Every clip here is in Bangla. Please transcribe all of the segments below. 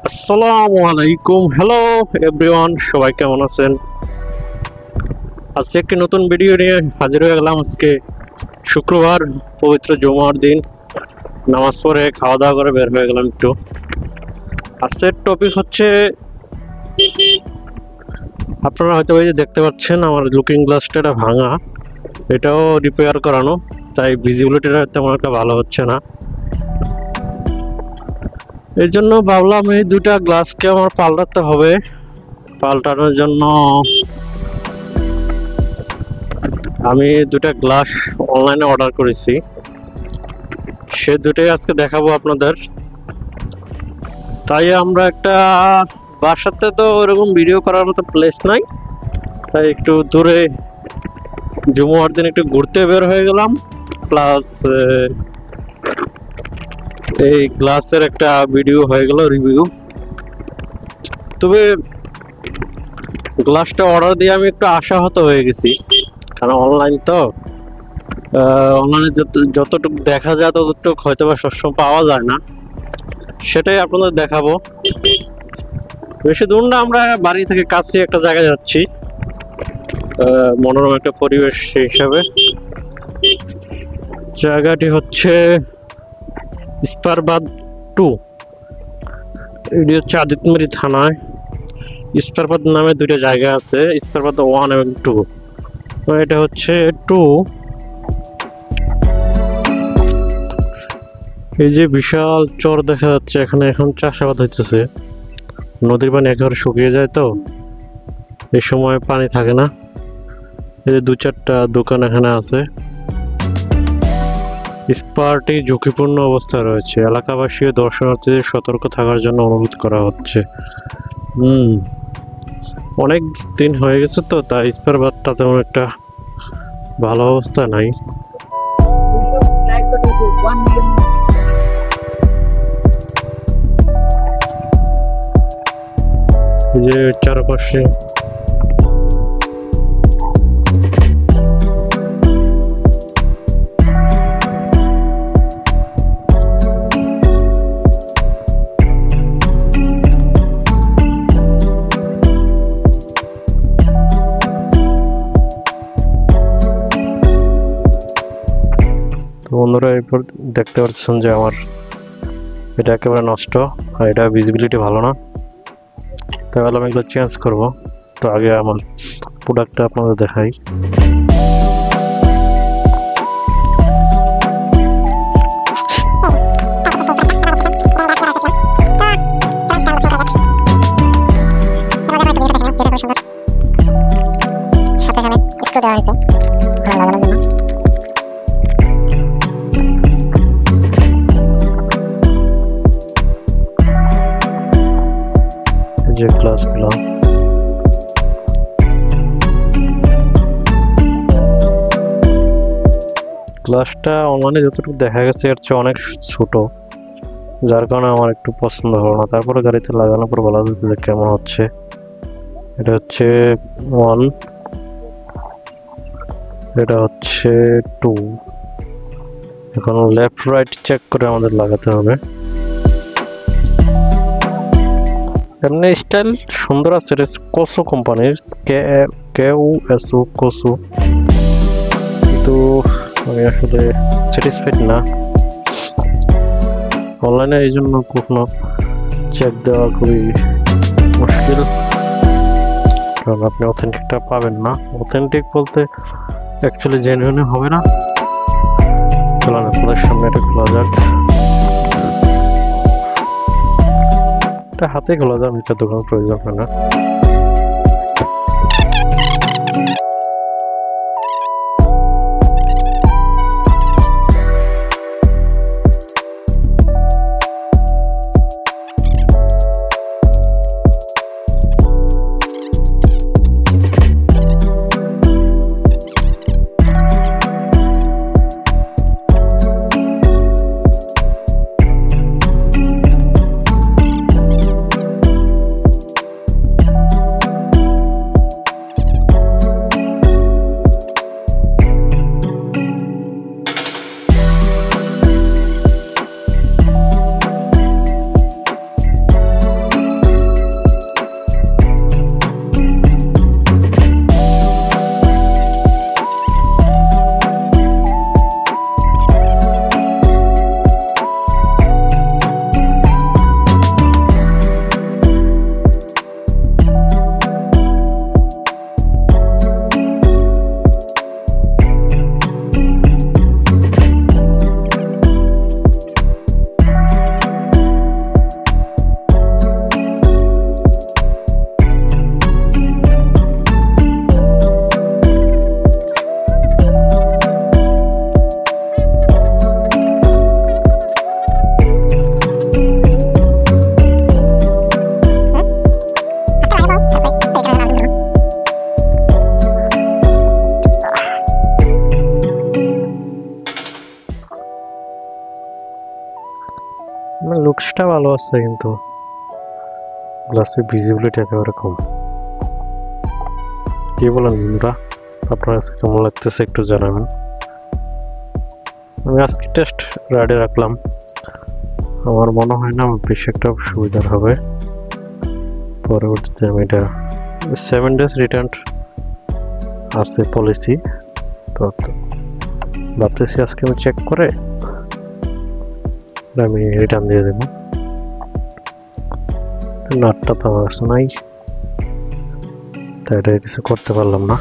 আসসালামু আলাইকুম, হ্যালো এভরিওয়ান, সবাই কেমন আছেন? আজকে একটি নতুন ভিডিও নিয়ে হাজির হয়ে গেলাম। আজকে শুক্রবার, পবিত্র জুমার দিন, নামাজ পড়ে খাওয়া দাওয়া করে বের হয়ে গেলাম একটু। আজকের টপিক হচ্ছে, আপনারা হয়তো ওই যে দেখতে পাচ্ছেন আমার লুকিং গ্লাসটা ভাঙা, এটাও রিপেয়ার করানো, তাই ভিজিবিলিটিটা তেমন একটা ভালো হচ্ছে না। এর জন্য ভাবলাম এই দুটা গ্লাসকে আমার পাল্টাতে হবে। পাল্টানোর জন্য আমি দুটা গ্লাস অনলাইনে অর্ডার করেছি, সে দুটোই আজকে দেখাবো আপনাদের। তাই আমরা একটা বাসাতে তো ওরকম ভিডিও করার মতো প্লেস নাই, তাই একটু দূরে জুমার দিন একটু ঘুরতে বের হয়ে গেলাম। প্লাস এই গ্লাসের একটা ভিডিও হয়ে গেল, রিভিউ। তবে গ্লাসটা অর্ডার দিয়ে আমি একটু আশাহত হয়ে গেছি, কারণ অনলাইন তো, অনলাইনে যতটুকু দেখা যায় ততটুকু হয়তো বা সবসময় পাওয়া যায় না, সেটাই আপনাদের দেখাবো। বেশি দূর না, আমরা বাড়ি থেকে কাছে একটা জায়গায় যাচ্ছি, মনোরম একটা পরিবেশ হিসাবে। জায়গাটি হচ্ছে ইস্পারবাদ 2, এটি হচ্ছে আদিতমারি থানায়। ইস্পারবাদ নামে দুইটা জায়গা আছে, ইস্পারবাদ 1 এবং 2। এটা হচ্ছে 2। এই যে বিশাল চর দেখা যাচ্ছে, এখানে এখন চাষাবাদ হইতেছে। নদীর পানি একেবারে শুকিয়ে যায়, তো এই সময় পানি থাকে না। এই যে দু চারটা দোকান এখানে আছে। স্পারটি ঝুঁকিপূর্ণ অবস্থায় রয়েছে, এলাকাবাসী ও দর্শনার্থীদের সতর্ক থাকার জন্য অনুরোধ করা হচ্ছে। অনেক দিন হয়ে গেছে তো, তাই স্পারবাদটা তেমন একটা ভালো অবস্থা নাই। যে চারপাশে বন্ধুরা, এরপর দেখতে পাচ্ছেন যে আমার এটা একেবারে নষ্ট, আর এটা ভিজিবিলিটি ভালো না, তাই ভাবলাম এগুলো চেঞ্জ করবো। তো আগে আমার প্রোডাক্টটা আপনাদের দেখাই। যে গ্লাসগুলো, গ্লাসটা অনলাইনে যতটুকু দেখা গেছে এর চেয়ে অনেক ছোট, যার কারণে আমার একটু পছন্দ হলো না। তারপরে গাড়িতে লাগানোর পর বলা যাচ্ছে যে কেমন হচ্ছে। এটা হচ্ছে 1, এটা হচ্ছে 2। এখন লেফট রাইট চেক করে আমাদের লাগাতে হবে। এমনি স্টাইল সুন্দর আছে, এটা কোসো কোম্পানির, KUSO কোসো, কিন্তু আমি আসলে স্যাটিসফাইড না। অনলাইনে এই জন্য কখনো চেক দেওয়া খুবই মুশকিল, কারণ আপনি অথেন্টিকটা পাবেন না। অথেন্টিক বলতে অ্যাকচুয়ালি জেনুইন হবে না। চলুন আপনাদের সামনে এটা খোলা যাক। এটা হাতে খোলা যাক, এটা দোকানের প্রয়োজন হয় না। ভালো আছে, কিন্তু গ্লাসের ভিজিবিলিটি একেবারে কম। কি বলেন বন্ধুরা, আপনার কাছে কেমন লাগতেছে একটু জানাবেন। আমি আজকে টেস্ট রাইডে রাখলাম, আমার মনে হয় না আমার বেশি একটা সুবিধার হবে। পরবর্তীতে আমি এটা 7 days রিটার্ন আছে পলিসি, তো ভাবতেছি আজকে আমি চেক করে আমি রিটার্ন দিয়ে দেবো। নাটটা তো আমার কাছে নাই, তাই এটা কিছু করতে পারলাম না।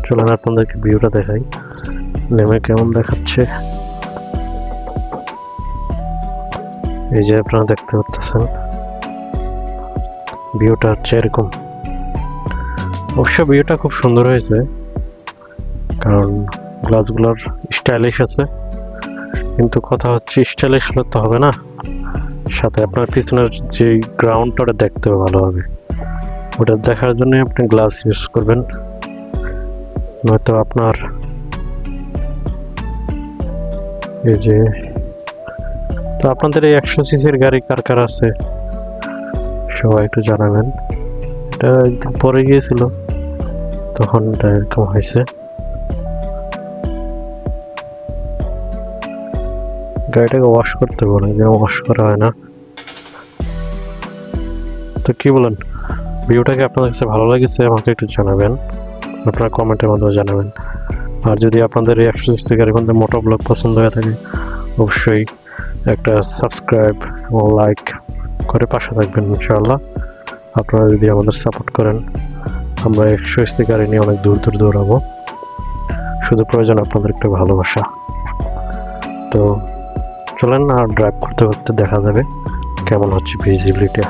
চলেন আপনাদেরকে ভিউটা দেখাই, নেমে কেমন দেখাচ্ছে। এই যে আপনারা দেখতে পাচ্ছেন ভিউটা হচ্ছে এরকম। অবশ্য ভিউটা খুব সুন্দর হয়েছে, কারণ গ্লাসগুলোর স্টাইলিশ আছে, কিন্তু কথা হচ্ছে স্টাইলিশ হলে তো হবে না, সাথে আপনার পিছনের যে গ্রাউন্ডটা দেখতে হবে ভালোভাবে। ওটা দেখার জন্য আপনি গ্লাস ইউজ করবেন, নয়তো আপনার এই যে তো আপনাদের এই 100 সিসির গাড়ি কার কার আছে সবাই একটু জানাবেন। এটা একদিন পরে গিয়েছিল, তখন এটা এরকম হয়েছে। গাড়িটাকে ওয়াশ করতে বলে, যে ওয়াশ করা হয় না। তো কি বলেন, ভিডিওটাকে আপনাদের কাছে ভালো লেগেছে আমাকে একটু জানাবেন, আপনারা কমেন্টের মাধ্যমে জানাবেন। আর যদি আপনাদের এই 100 সিসি গাড়ির মধ্যে মোটো ব্লগ পছন্দ হয়ে থাকে, অবশ্যই একটা সাবস্ক্রাইব এবং লাইক করে পাশে থাকবেন ইনশাআল্লাহ। আপনারা যদি আমাদের সাপোর্ট করেন, আমরা 100 সিসি গাড়ি নিয়ে অনেক দূর দূর দৌড়াবো। শুধু প্রয়োজন আপনাদের একটু ভালোবাসা। তো চলেন, আর ড্রাইভ করতে করতে দেখা যাবে কেমন হচ্ছে ভিজিবিলিটি।